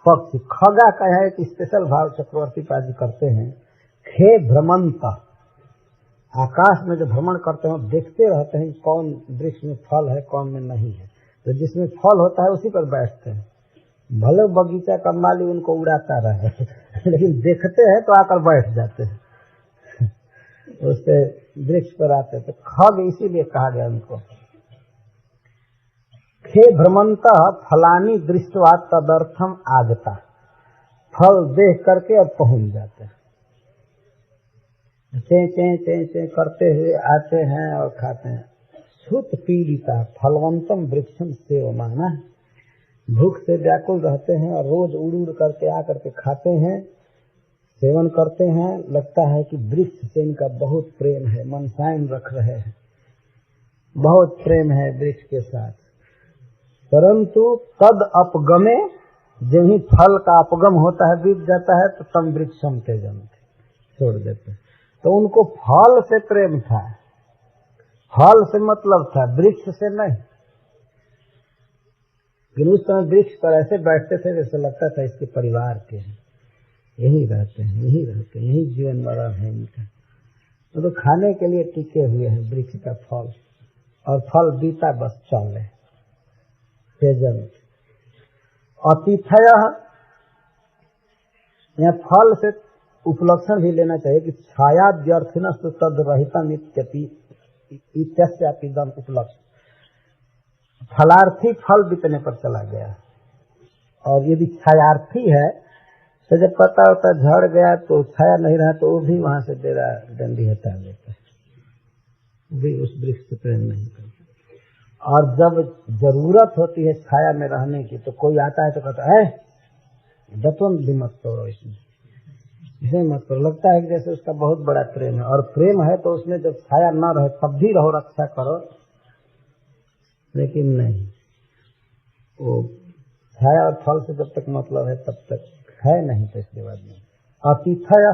B: पक्षी, खगा का है एक स्पेशल भाव चक्रवर्ती पाजी करते हैं। खे भ्रमंत, आकाश में जो भ्रमण करते हैं देखते रहते हैं कौन वृक्ष में फल है कौन में नहीं है, तो जिसमें फल होता है उसी पर बैठते हैं। भले बगीचा का माली उनको उड़ाता रहे लेकिन देखते हैं तो आकर बैठ जाते हैं उससे वृक्ष पर आते हैं। तो खग इसीलिए कहा गया उनको। खे भ्रमंत फलानी दृष्टवा तदर्थम आगता, फल देख करके और पहुंच जाते हैं। चे चे चे चे करते हुए आते हैं और खाते हैं। सुत पीड़िता फलवंतम वृक्षम सेवमाना, भूख से व्याकुल रहते हैं और रोज उड़ उड़ करके आकर के खाते हैं, सेवन करते हैं। लगता है कि वृक्ष से इनका बहुत प्रेम है, मनसायन रख रहे हैं, बहुत प्रेम है वृक्ष के साथ। परंतु तद अपगमे, जब ही फल का अपगम होता है बीत जाता है तो तम वृक्षम त्यजन्ति, छोड़ देते। तो उनको फल से प्रेम था, फल से मतलब था, वृक्ष से नहीं। लेकिन उस समय वृक्ष पर ऐसे बैठते थे जैसे लगता था इसके परिवार के हैं, यही रहते हैं, यही रहते हैं, यही जीवन मरण है इनका। तो खाने के लिए टिके हुए हैं वृक्ष का फल, और फल बीता बस चले। त्यजन्ति अतिथय, यहाँ फल से उपलक्षण भी लेना चाहिए कि छाया व्यर्थिन तद रहितम इत्यस्यापिदम उपलक्ष्य। फलार्थी फल बीतने पर चला गया, और यदि छायार्थी है तो जब पता होता झड़ गया तो छाया नहीं रहा तो वो भी वहां से डेरा डंडी हटा लेता है, भी उस वृक्ष से प्रेम नहीं करता। और जब जरूरत होती है छाया में रहने की तो कोई आता है तो कहता है दत्वन भी मत तोड़ो, इसमें इसे मत करो। लगता है कि जैसे उसका बहुत बड़ा प्रेम है, और प्रेम है तो उसमें जब छाया न रहे तब भी रहो, रक्षा करो। लेकिन नहीं, वो छाया और फल से जब तक मतलब है तब तक है, नहीं तो इसके बाद नहीं। अतिथय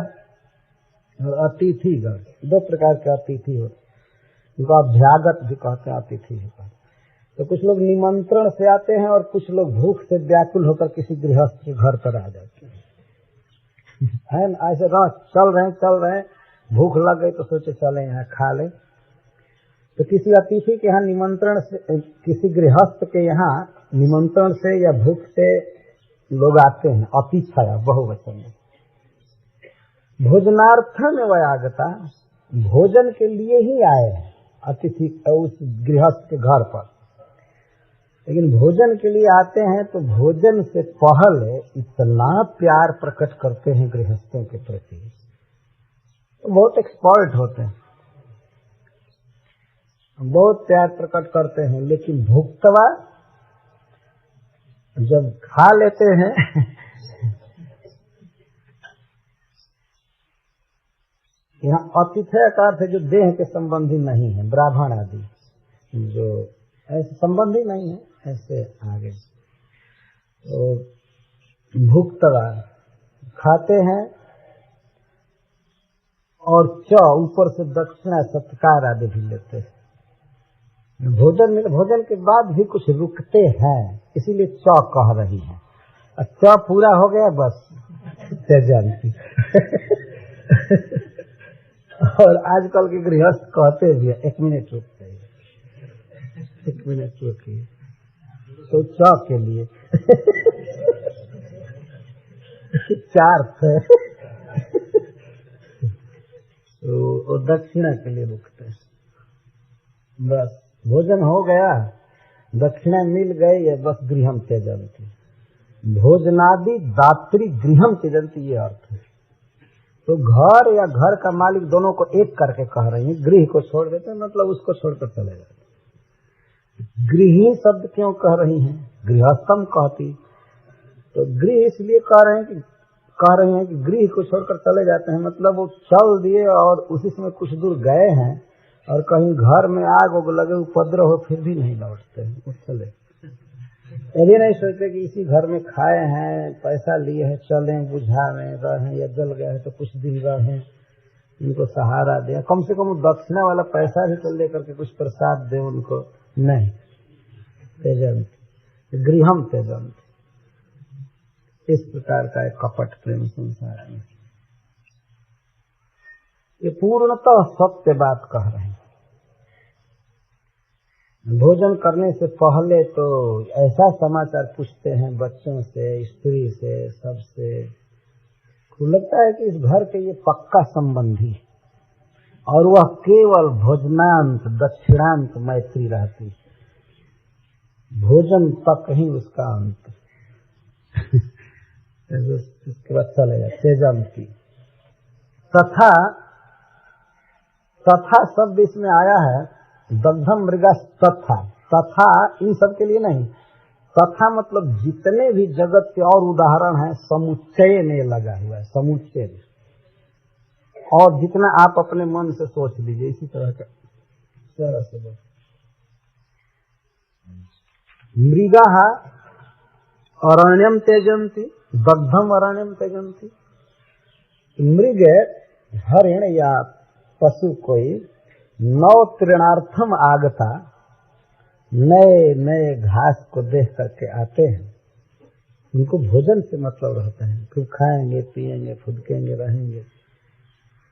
B: और अतिथिगण, दो प्रकार के अतिथि होते, उनको अभ्यागत भी कहते हैं, अतिथि भी कहते हैं। तो कुछ लोग निमंत्रण से आते हैं और कुछ लोग भूख से व्याकुल होकर किसी गृहस्थ के घर पर आ जाते हैं। ऐसे चल रहे हैं, भूख लग गई तो सोचे चले यहाँ खा ले। तो किसी अतिथि के यहाँ निमंत्रण से, किसी गृहस्थ के यहाँ निमंत्रण से या भूख से लोग आते हैं, अतिथय बहुवचन में। भोजनार्थ में वयागता, भोजन के लिए ही आए हैं अतिथि उस गृहस्थ के घर पर। लेकिन भोजन के लिए आते हैं तो भोजन से पहले इतना प्यार प्रकट करते हैं गृहस्थों के प्रति, तो बहुत एक्सपर्ट होते हैं, बहुत प्यार प्रकट करते हैं। लेकिन भुक्तवा जब खा लेते हैं यहाँ अतिथय का अर्थ है जो देह के संबंधी नहीं है, ब्राह्मण आदि जो ऐसे संबंधी नहीं है, ऐसे आगे। तो भुक्तवा खाते हैं, और ऊपर से दक्षिणा सत्कार आदि भी लेते हैं। भोजन के बाद भी कुछ रुकते हैं, इसीलिए कह रही है। और पूरा हो गया बस त्यजन्ति और आजकल के गृहस्थ कहते भी है 1 मिनट रुक जाइए, 1 मिनट रुकिए, तो के लिए 4 थे तो दक्षिणा के लिए रुकते हैं। बस भोजन हो गया, दक्षिणा मिल गई है, बस गृहम त्यजन्ति। भोजनादि दात्री गृहम त्यजन्ति, ये अर्थ है। तो घर या घर का मालिक दोनों को एक करके कह रही है, गृह को छोड़ देते हैं मतलब उसको छोड़कर चले जाते। गृही शब्द क्यों कह रही हैं, गृहस्थम कहती, तो गृह इसलिए कह रहे हैं कि कह रहे हैं कि गृह को छोड़कर चले जाते हैं, मतलब वो चल दिए और उसी समय कुछ दूर गए हैं और कहीं घर में आग उग लगे, उपद्रव हो, फिर भी नहीं लौटते हैं, वो चले। ये भी नहीं सोचते कि इसी घर में खाए हैं, पैसा लिए हैं, चलें बुझा में रहें, या जल गए हैं तो कुछ दिन रहें, इनको सहारा दें, कम से कम दक्षिणा वाला पैसा भी तो लेकर के कुछ प्रसाद दें उनको। नहीं, त्यजंत गृहम त्यजंत, इस प्रकार का एक कपट प्रेम संसार में। ये पूर्णतः सत्य बात कह रहे हैं। भोजन करने से पहले तो ऐसा समाचार पूछते हैं बच्चों से, स्त्री से, सबसे, लगता है कि इस घर के ये पक्का संबंधी, और वह केवल भोजनांत दक्षिणांत मैत्री रहती, भोजन तक ही उसका अंत। इसके बाद चलेगा त्यजंती। तथा शब्द इसमें आया है, दग्धम मृगा तथा इन सब के लिए नहीं, तथा मतलब जितने भी जगत के और उदाहरण हैं समुच्चय में लगा हुआ है, समुच्चय। और जितना आप अपने मन से सोच लीजिए इसी तरह का सारा सब। मृगा अरण्यम त्यजंती, दग्धम अरण्यम त्यजंती। मृग हरिण या पशु कोई नव तृणार्थम आगता, नए नए घास को देख करके आते हैं, उनको भोजन से मतलब रहता है, खूब खाएंगे पिएंगे फुदकेंगे रहेंगे।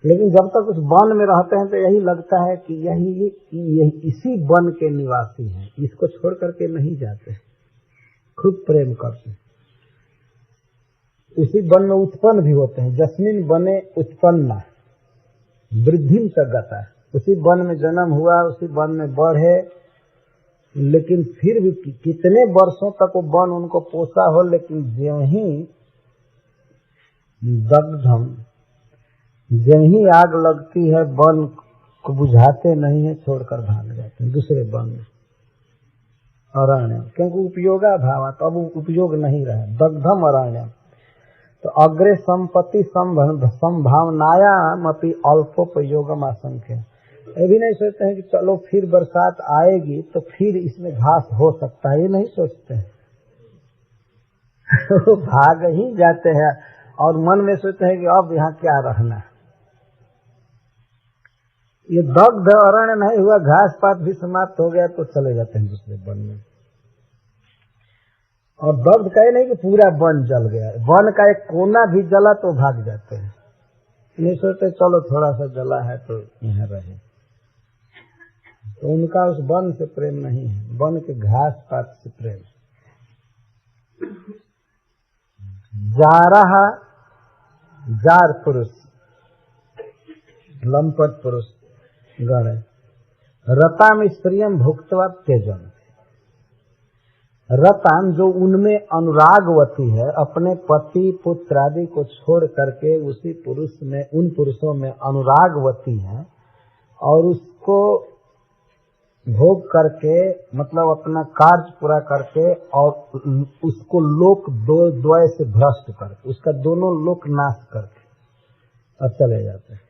B: लेकिन जब तक उस वन में रहते हैं तो यही लगता है कि यही इसी वन के निवासी हैं, इसको छोड़ करके नहीं जाते, खूब प्रेम करते हैं। उसी वन में उत्पन्न भी होते हैं, जस्मिन बने उत्पन्ना वृद्धिम च गता, उसी वन में जन्म हुआ, उसी वन में बढ़े, लेकिन फिर भी कितने वर्षों तक वो वन उनको पोसा हो, लेकिन ज्यों ही दग्धम, ज्यों ही आग लगती है वन को बुझाते नहीं है, छोड़कर भाग जाते हैं दूसरे वन में अरण्य, क्योंकि उपयोगा भाव, तो अब उपयोग नहीं रहा, दग्धम अरण्य। तो अग्रे संपत्ति संभावनायाम अपनी अल्पोपयोगम आशंक्य, ये भी नहीं सोचते हैं कि चलो फिर बरसात आएगी तो फिर इसमें घास हो सकता है, ये नहीं सोचते हैं। भाग ही जाते हैं और मन में सोचते हैं कि अब यहाँ क्या रहना। ये दग्ध अरण्य नहीं हुआ, घास पात भी समाप्त हो गया तो चले जाते हैं दूसरे वन में। और दग्ध कहे नहीं कि पूरा वन जल गया, वन का एक कोना भी जला तो भाग जाते हैं, नहीं सोचते चलो थोड़ा सा जला है तो यहाँ रहे। तो उनका उस वन से प्रेम नहीं है, वन के घास पात से प्रेम। जारहा, जार पुरुष, लंपट पुरुष गण, रताम स्त्रियम भुक्तवा त्यजन, रतान जो उनमें अनुरागवती है, अपने पति पुत्र आदि को छोड़ करके उसी पुरुष में, उन पुरुषों में अनुरागवती है और उसको भोग करके, मतलब अपना कार्य पूरा करके और उसको लोक द्वय से भ्रष्ट करके, उसका दोनों लोक नाश करके अब चले जाते हैं।